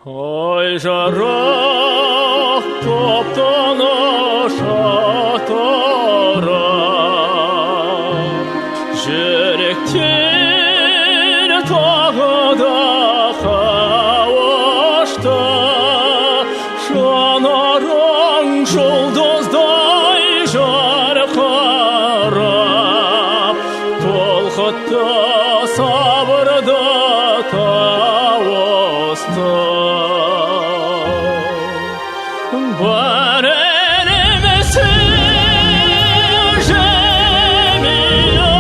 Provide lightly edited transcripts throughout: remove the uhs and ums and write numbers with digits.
Ой, жара, топтаныша тора, жүректер тағы да қауышты, жанарың жұлдыздай жарқырап, толқытты сабырды тауысты. Бар еліміздің Жәмила,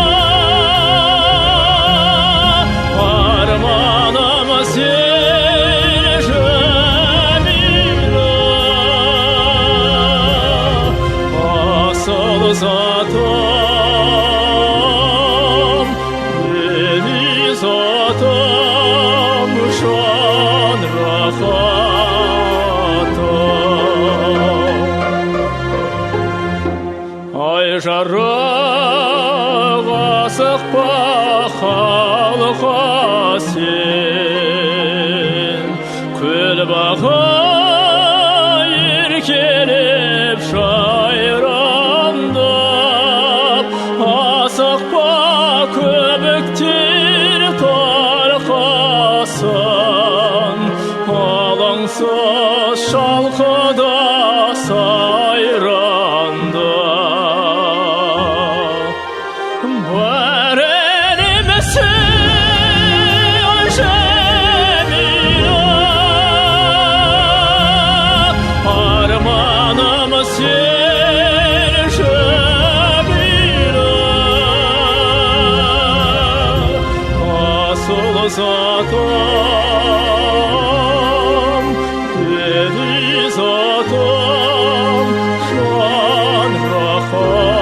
арманымыз ел Жәмила, асыл затым, ели затым, жан Ай жараға асықпа халқа сен, көл баға еркелеп жайраңдап, асықпа көбіктер тарқасын, алаңсыз шалқыда сайранды. Бар еліміздің Жәмила, арманымыз ел Жәмила, асыл затым, ели затым, жан рахатым.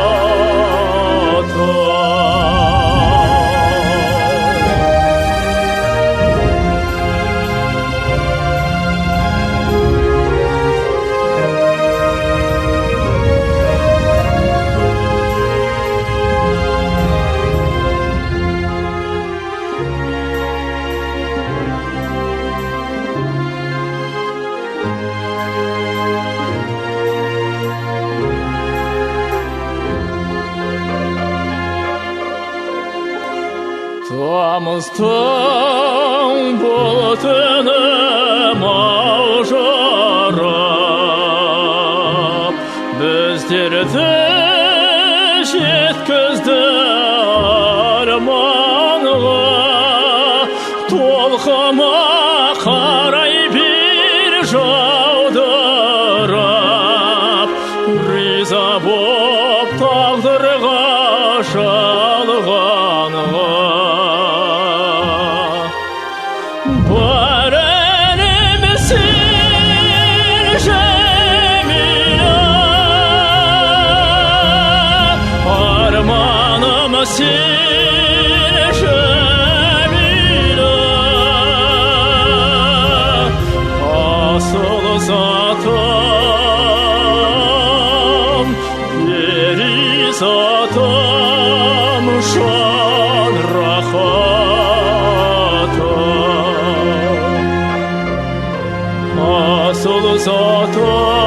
Тамыздың бұлтыны маужырап, біздерді жеткізді арманға. Толқыма қарай бер жаудырап, риза боп тағдырға жалғанға. Бар еліміздің Жәмила, арманымыз ел Жәмила, асыл затым, ели затым, жан рахатым. Asıl zatım,